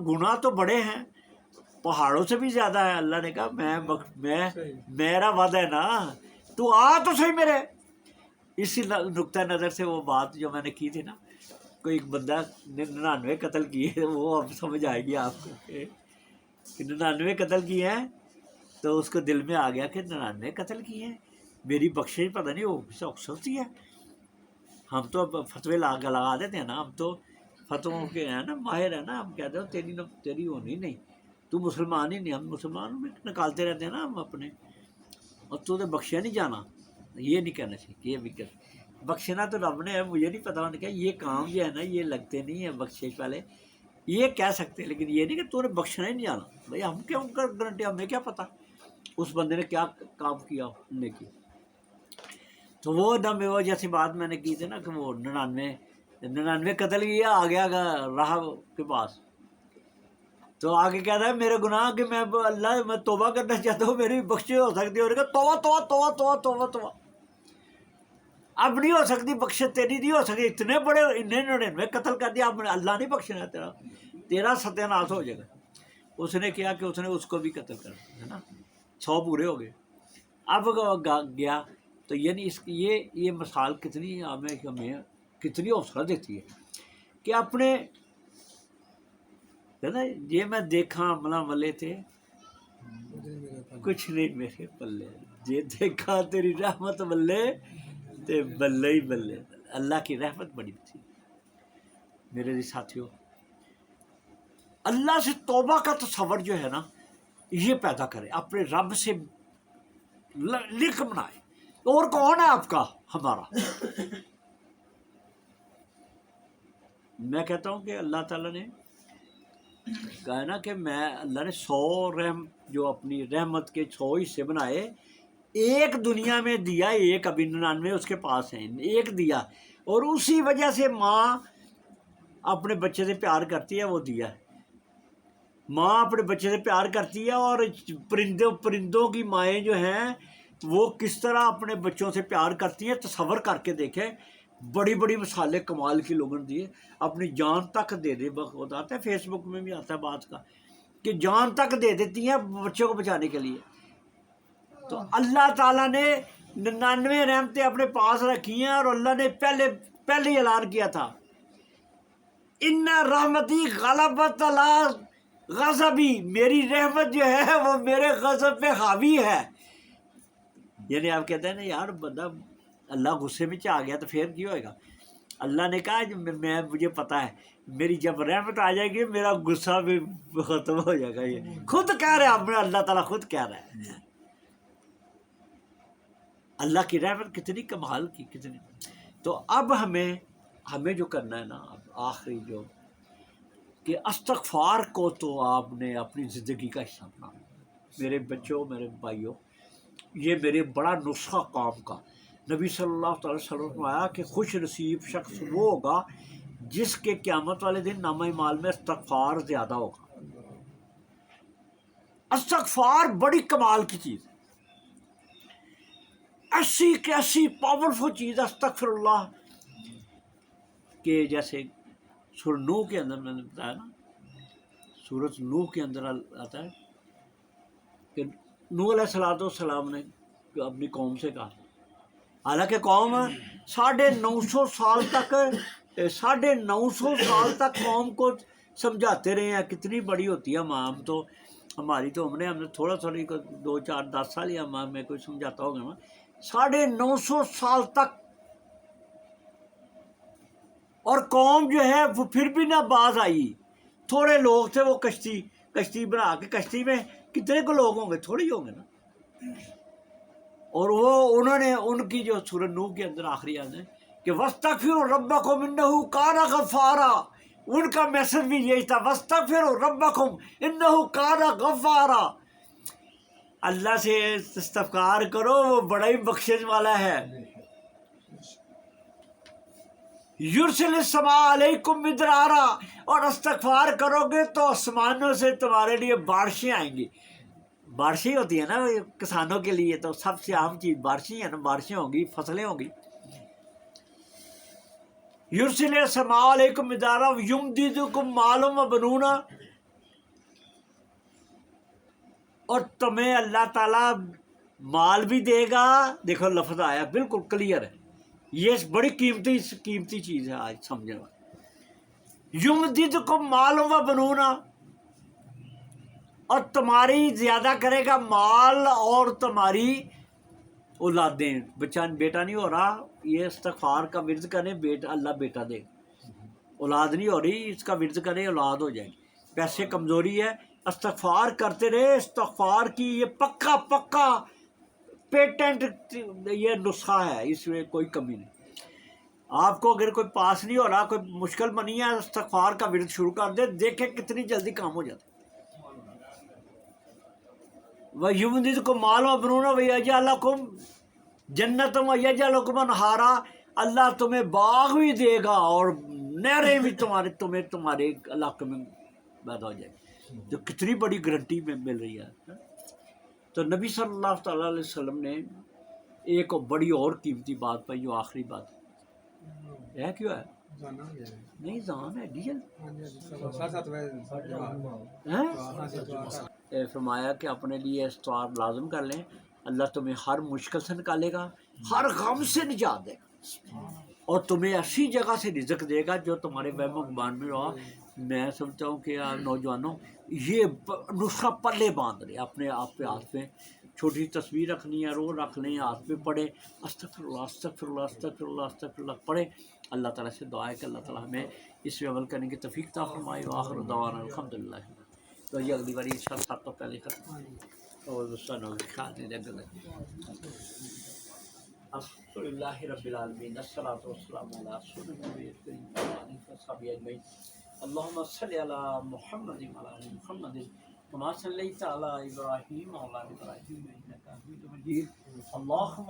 Speaker 1: گناہ تو بڑے ہیں, پہاڑوں سے بھی زیادہ ہے. اللہ نے کہا میرا وعدہ ہے نا, تو آ تو صحیح میرے. اسی نقطۂ نظر سے وہ بات جو میں نے کی تھی نا, کوئی ایک بندہ 99 قتل کیے, وہ اب سمجھ آئے گی آپ کو کہ 99 قتل کیے ہیں. تو اس کو دل میں آ گیا کہ 99 قتل کیے ہیں, میری بخشش پتہ نہیں وہ سکتی ہے. ہم تو فتوے لگا دیتے ہیں نا, ہم تو فتووں کے ہیں نا, ماہر ہیں نا. ہم کہتے ہیں تیری ہونی نہیں, تو مسلمان ہی نہیں. ہم مسلمانوں میں نکالتے رہتے ہیں نا ہم اپنے, اور تو بخشیا نہیں جانا. یہ نہیں کہنا چاہیے, یہ بھی بخشنا تو رب نے ہے. مجھے نہیں پتا, انہوں نے کہا یہ کام جو ہے نا یہ لگتے نہیں ہیں بخشش والے, یہ کہہ سکتے ہیں لیکن یہ نہیں کہ تو نے بخشنا ہی نہیں جانا. بھائی ہم کیا ان کا گارنٹی, ہمیں کیا پتہ اس بندے نے کیا کام کیا نے کی. تو وہ دم وہ جیسی بات میں نے کی تھی نا کہ وہ 99 قتل کیا, آ گیا راہ کے پاس, تو آگے کہتا ہے میرے گناہ کہ میں اللہ میں توبہ کرنا چاہتا ہوں, میری بخشش ہو سکتی ہے. اور کہا توبہ توبہ توبہ توبہ توبہ توبہ, اب نہیں ہو سکتی بخشش, تیری نہیں ہو سکتی. اتنے بڑے 99 قتل کر دیا, اب اللہ نہیں بخشنا تیرا ستیہ ناش ہو جائے گا. اس نے کیا کہ اس نے اس کو بھی قتل کر دیا, ہے نا, 100 پورے ہو گئے. اب گیا تو یعنی یہ مثال کتنی ہمیں کتنی حوصلہ دیتی ہے کہ اپنے نا, یہ میں دیکھا ملا ملے تھے کچھ نہیں میرے پلے, یہ دیکھا تیری رحمت بلے تے بلے ہی بلے. اللہ کی رحمت بڑی تھی میرے ساتھیوں. اللہ سے توبہ کا تصور جو ہے نا, یہ پیدا کرے, اپنے رب سے لنک بنائے. اور کون ہے آپ کا, ہمارا. میں کہتا ہوں کہ اللہ تعالیٰ نے کہا نا کہ اللہ نے 100 رحم جو اپنی رحمت کے 100 حصے بنائے, ایک دنیا میں دیا, ایک ابھی 99 اس کے پاس ہیں, ایک دیا. اور اسی وجہ سے ماں اپنے بچے سے پیار کرتی ہے, وہ دیا ہے. ماں اپنے بچے سے پیار کرتی ہے, اور پرندوں کی مائیں جو ہیں وہ کس طرح اپنے بچوں سے پیار کرتی ہیں, تصور کر کے دیکھیں. بڑی بڑی مثالیں کمال کی لوگوں نے دی, اپنی جان تک دے دے. بخود آتا ہے فیس بک میں بھی آتا ہے بات کا کہ جان تک دے دیتی ہیں بچوں کو بچانے کے لیے. تو اللہ تعالیٰ نے 99 رحمتیں اپنے پاس رکھی ہیں, اور اللہ نے پہلے اعلان کیا تھا ان رحمتی غلبت علی غضبی, میری رحمت جو ہے وہ میرے غضب پہ حاوی ہے. یعنی آپ کہتے ہیں نا یار بندہ اللہ غصے میں آ گیا تو پھر کیا ہوئے گا. اللہ نے کہا مجھے پتہ ہے میری جب رحمت آ جائے گی میرا غصہ بھی ختم ہو جائے گا. یہ خود کہہ رہے ہیں, اللہ تعالیٰ خود کہہ رہا ہے. اللہ کی رحمت کتنی کمال کی, کتنی. تو اب ہمیں جو کرنا ہے نا, اب آخری جو کہ استغفار کو تو آپ نے اپنی زندگی کا حصہ بنانا. میرے بچوں, میرے بھائیوں, یہ میرے بڑا نسخہ کام کا. نبی صلی اللہ تعالی وسلم آیا کہ خوش نصیب شخص وہ ہوگا جس کے قیامت والے دن نامہ اعمال میں استغفار زیادہ ہوگا. استغفار بڑی کمال کی چیز, ایسی پاورفل چیز استغفر اللہ, کہ جیسے سورہ نوح کے اندر میں نے بتایا نا, سورۃ نوح کے اندر آتا ہے کہ نوح علیہ السلام نے اپنی قوم سے کہا, حالانکہ قوم 950 سال تک قوم کو سمجھاتے رہے ہیں. کتنی بڑی ہوتی ہے ماں. ہم تو ہماری تو ہم نے تھوڑا 2 4 10 سال یا ماں میں کوئی سمجھاتا ہوگا نا. 950 سال تک. اور قوم جو ہے وہ پھر بھی نہ باز آئی. تھوڑے لوگ تھے، وہ کشتی بنا کے، کشتی میں کتنے کو لوگ ہوں گے؟ تھوڑے ہی ہوں گے نا. اور وہ انہوں نے ان کی جو سورۃ نوح کے اندر آخری آیت ہے کہ وَاسْتَغْفِرُوا رَبَّكُمْ إِنَّهُ کَانَ غَفَّارًا. ان کا میسج بھی یہی تھا، وَاسْتَغْفِرُوا رَبَّكُمْ إِنَّهُ کَانَ غَفَّارًا. اللہ سے استغفار کرو، وہ بڑا ہی بخشش والا ہے. یرسل السماء علیکم مدرارا. اور استغفار کرو گے تو آسمانوں سے تمہارے لیے بارشیں آئیں گی. بارشیں ہوتی ہیں نا کسانوں کے لیے تو سب سے عام چیز بارشیں ہیں نا. بارشیں ہوں گی، فصلیں ہوں گی. یرسل السماء علیکم مدرارا یمددکم مال و بنون. اور تمہیں اللہ تعالیٰ مال بھی دے گا. دیکھو لفظ آیا بالکل کلیئر ہے. یہ بڑی قیمتی چیز ہے آج سمجھنے والی. یمددکم مال و بنون. اور تمہاری زیادہ کرے گا مال اور تمہاری اولادیں. بیٹا نہیں ہو رہا، یہ استغفار کا ورد کریں، بیٹا اللہ بیٹا دے. اولاد نہیں ہو رہی، اس کا ورد کریں اولاد ہو جائے گی. پیسے کمزوری ہے، استغفار کرتے رہے. استغفار کی یہ پکا پیٹنٹ یہ نسخہ ہے، اس میں کوئی کمی نہیں. آپ کو اگر کوئی پاس نہیں ہو رہا، کوئی مشکل بنی ہے، استغفار کا ورد شروع کر دے، دیکھیں کتنی جلدی کام ہو جاتا ہے. وَيُمْدِدْكُمْ مَالًا وَبَنُونَ وَيَجْعَلْ لَكُمْ جَنَّةً وَيَجْعَلْ لَكُمْ أَنْهَارًا. اللہ تمہیں باغ بھی دے گا اور نہریں بھی تمہارے علاقے میں پیدا ہو جائے گی. جو کتنی بڑی گارنٹی میں مل رہی ہے. تو نبی صلی اللہ تعالیٰ علیہ وسلم نے ایک بڑی اور قیمتی بات پائی، جو آخری بات ہے. کیوں ہے؟ نہیں، زان ہے ڈیزل. فرمایا کہ اپنے لیے استغفار لازم کر لیں، اللہ تمہیں ہر مشکل سے نکالے گا، ہر غم سے نجات دے گا، اور تمہیں ایسی جگہ سے رزق دے گا جو تمہارے وہم و گمان میں رہا. میں سمجھتا ہوں کہ نوجوانوں یہ نسخہ پلے باندھ رہے اپنے آپ پہ. ہاتھ پہ چھوٹی تصویر رکھنی ہے، رو رکھ لیں، ہاتھ پہ پڑھے استغفر اللہ استغفر اللہ استغفر اللہ استغفر اللہ پڑھے. اللہ تعالیٰ سے دعا ہے کہ اللہ تعالیٰ ہمیں اس پہ عمل کرنے کی توفیق عطا فرمائے. وآخر دعوانا الحمدللہ. تو یہ اگلی باری انشاءاللہ سب تو پہلے ختم اور دوسرا خیال نہیں رہ گا. الحمدللہ رب العالمین، الصلاۃ والسلام علی رسول اللہ. اللہم صلی علی محمد وعلی آل محمد کما صلیت علی ابراہیم وعلی آل ابراہیم انک حمید مجید. اللہم